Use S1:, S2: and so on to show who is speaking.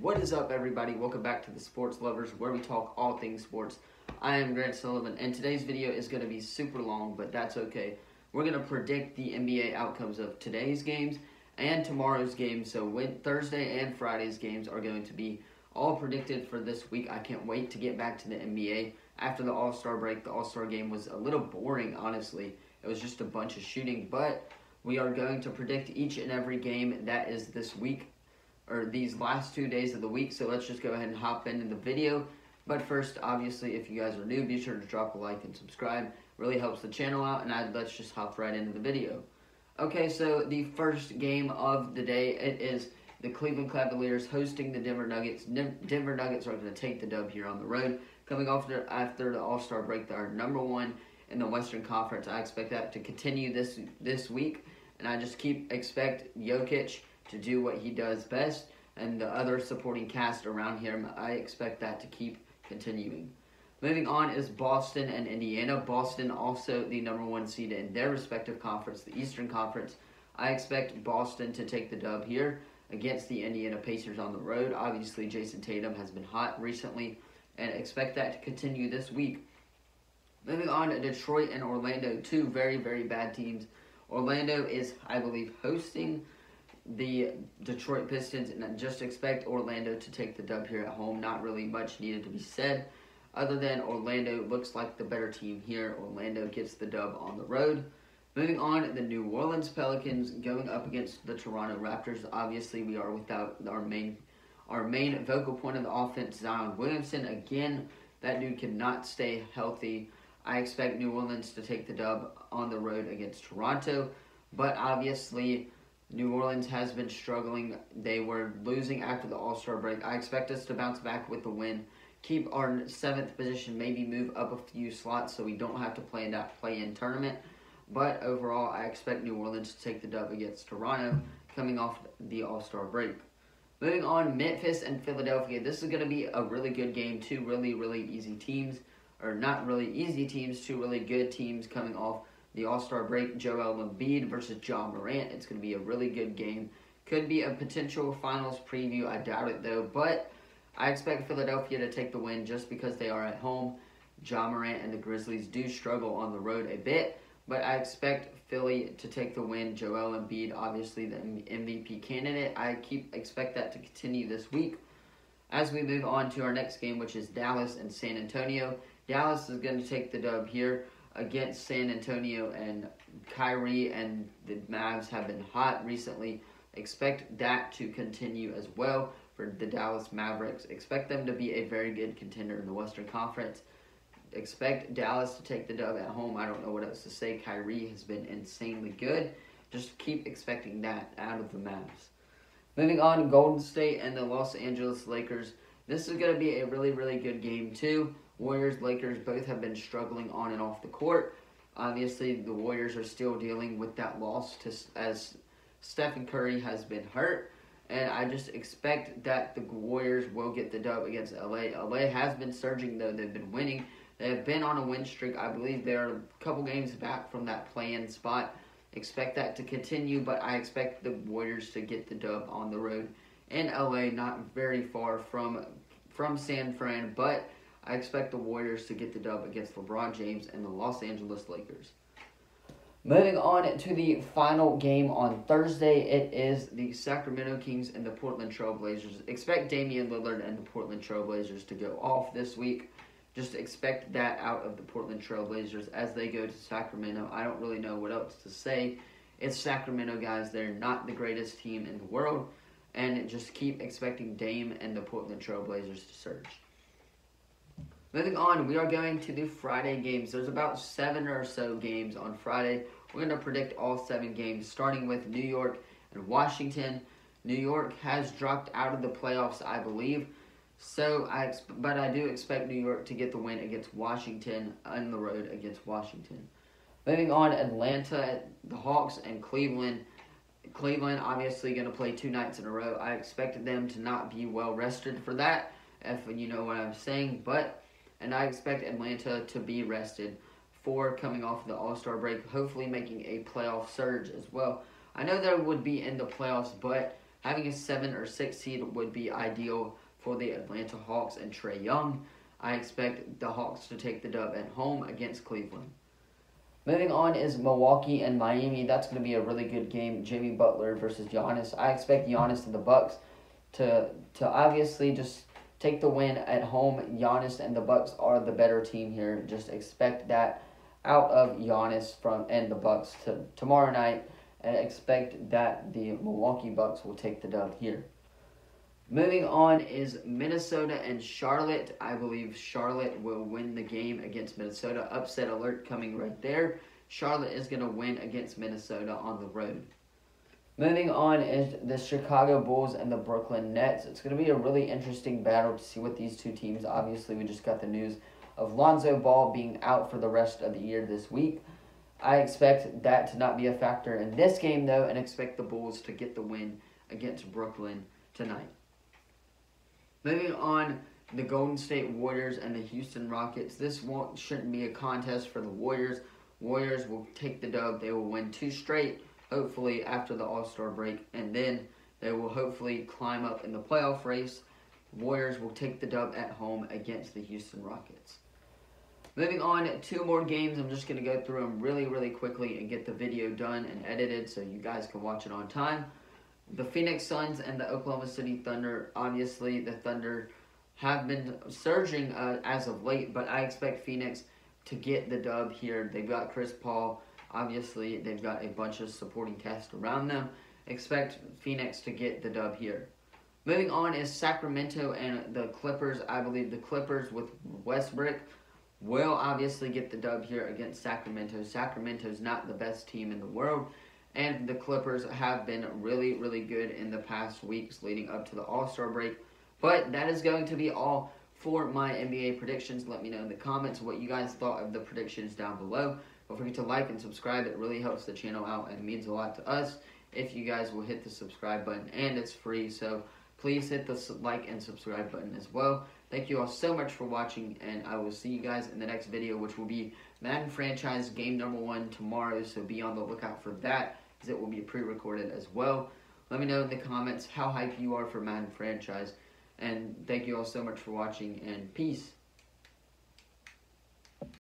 S1: What is up, everybody? Welcome back to the Sports Lovers, where we talk all things sports. I am Grant Sullivan, and today's video is going to be super long, but that's okay. We're going to predict the NBA outcomes of today's games and tomorrow's games. So Thursday and Friday's games are going to be all predicted for this week. I can't wait to get back to the NBA after the All-Star break. The All-Star game was a little boring, honestly. It was just a bunch of shooting, but we are going to predict each and every game that is this week, or these last 2 days of the week. So let's just go ahead and hop into the video. But first, obviously, if you guys are new, be sure to drop a like and subscribe. Really helps the channel out, and let's just hop right into the video. Okay, so the first game of the day, it is the Cleveland Cavaliers hosting the Denver Nuggets. Denver Nuggets are going to take the dub here on the road. Coming off after the All-Star break, they are #1 in the Western Conference. I expect that to continue this week, and I just expect Jokic to do what he does best, and the other supporting cast around him, I expect that to keep continuing. Moving on is Boston and Indiana. Boston also the #1 seed in their respective conference, the Eastern Conference. I expect Boston to take the dub here against the Indiana Pacers on the road. Obviously, Jason Tatum has been hot recently, and expect that to continue this week. Moving on to Detroit and Orlando, two very, very bad teams. Orlando is, I believe, hosting the Detroit Pistons, and I just expect Orlando to take the dub here at home. Not really much needed to be said, other than Orlando looks like the better team here. Orlando gets the dub on the road. Moving on, the New Orleans Pelicans going up against the Toronto Raptors. Obviously, we are without our main vocal point of the offense, Zion Williamson. Again, that dude cannot stay healthy. I expect New Orleans to take the dub on the road against Toronto, but obviously New Orleans has been struggling. They were losing after the All-Star break. I expect us to bounce back with the win, keep our 7th position, maybe move up a few slots so we don't have to play in that play-in tournament. But overall, I expect New Orleans to take the dub against Toronto coming off the All-Star break. Moving on, Memphis and Philadelphia. This is going to be a really good game. Two really, really easy teams, or not really easy teams, two really good teams coming off the All-Star break. Joel Embiid versus Ja Morant. It's going to be a really good game. Could be a potential finals preview. I doubt it, though. But I expect Philadelphia to take the win just because they are at home. Ja Morant and the Grizzlies do struggle on the road a bit. But I expect Philly to take the win. Joel Embiid, obviously the MVP candidate. I expect that to continue this week. As we move on to our next game, which is Dallas and San Antonio. Dallas is going to take the dub here against San Antonio, and Kyrie and the Mavs have been hot recently. Expect that to continue as well for the Dallas Mavericks. Expect them to be a very good contender in the Western Conference. Expect Dallas to take the dub at home. I don't know what else to say. Kyrie has been insanely good. Just keep expecting that out of the Mavs. Moving on, Golden State and the Los Angeles Lakers. This is going to be a really, really good game too. Warriors, Lakers both have been struggling on and off the court. Obviously, the Warriors are still dealing with that loss as Stephen Curry has been hurt. And I just expect that the Warriors will get the dub against LA. LA has been surging, though. They've been winning. They have been on a win streak. I believe they're a couple games back from that play-in spot. Expect that to continue, but I expect the Warriors to get the dub on the road in LA, not very far from San Fran, but I expect the Warriors to get the dub against LeBron James and the Los Angeles Lakers. Moving on to the final game on Thursday, it is the Sacramento Kings and the Portland Trail Blazers. Expect Damian Lillard and the Portland Trail Blazers to go off this week. Just expect that out of the Portland Trail Blazers as they go to Sacramento. I don't really know what else to say. It's Sacramento, guys. They're not the greatest team in the world. And just keep expecting Dame and the Portland Trail Blazers to surge. Moving on, we are going to the Friday games. There's about 7 or so games on Friday. We're going to predict all 7 games, starting with New York and Washington. New York has dropped out of the playoffs, I believe. But I do expect New York to get the win against Washington on the road against Washington. Moving on, Atlanta, the Hawks, and Cleveland. Cleveland obviously going to play 2 nights in a row. I expected them to not be well rested for that, if you know what I'm saying. And I expect Atlanta to be rested for coming off the All-Star break, hopefully making a playoff surge as well. I know they would be in the playoffs, but Having a 7 or 6 seed would be ideal for the Atlanta Hawks and Trae Young. I expect the Hawks to take the dub at home against Cleveland. Moving on is Milwaukee and Miami. That's going to be a really good game. Jimmy Butler versus Giannis. I expect Giannis and the Bucks to obviously just take the win at home. Giannis and the Bucks are the better team here. Just expect that out of Giannis and the Bucks tomorrow night, and expect that the Milwaukee Bucks will take the dub here. Moving on is Minnesota and Charlotte. I believe Charlotte will win the game against Minnesota. Upset alert coming right there. Charlotte is going to win against Minnesota on the road. Moving on is the Chicago Bulls and the Brooklyn Nets. It's going to be a really interesting battle to see what these two teams. Obviously, we just got the news of Lonzo Ball being out for the rest of the year this week. I expect that to not be a factor in this game, though, and expect the Bulls to get the win against Brooklyn tonight. Moving on, the Golden State Warriors and the Houston Rockets. This shouldn't be a contest for the Warriors. Warriors will take the dub. They will win 2 straight, hopefully, after the All-Star break, and then they will hopefully climb up in the playoff race. Warriors will take the dub at home against the Houston Rockets. Moving on, 2 more games. I'm just going to go through them really, really quickly and get the video done and edited so you guys can watch it on time. The Phoenix Suns and the Oklahoma City Thunder. Obviously, the Thunder have been surging as of late, but I expect Phoenix to get the dub here. They've got Chris Paul. Obviously, they've got a bunch of supporting cast around them. Expect Phoenix to get the dub here. Moving on is Sacramento and the Clippers. I believe the Clippers with Westbrook will obviously get the dub here against Sacramento. Sacramento's not the best team in the world, and the Clippers have been really, really good in the past weeks leading up to the All-Star break. But that is going to be all for my NBA predictions. Let me know in the comments what you guys thought of the predictions down below. Don't forget to like and subscribe. It really helps the channel out and means a lot to us if you guys will hit the subscribe button. And it's free, so please hit the like and subscribe button as well. Thank you all so much for watching, and I will see you guys in the next video, which will be Madden Franchise Game Number 1 tomorrow, so be on the lookout for that, because it will be pre-recorded as well. Let me know in the comments how hyped you are for Madden Franchise, and thank you all so much for watching, and peace.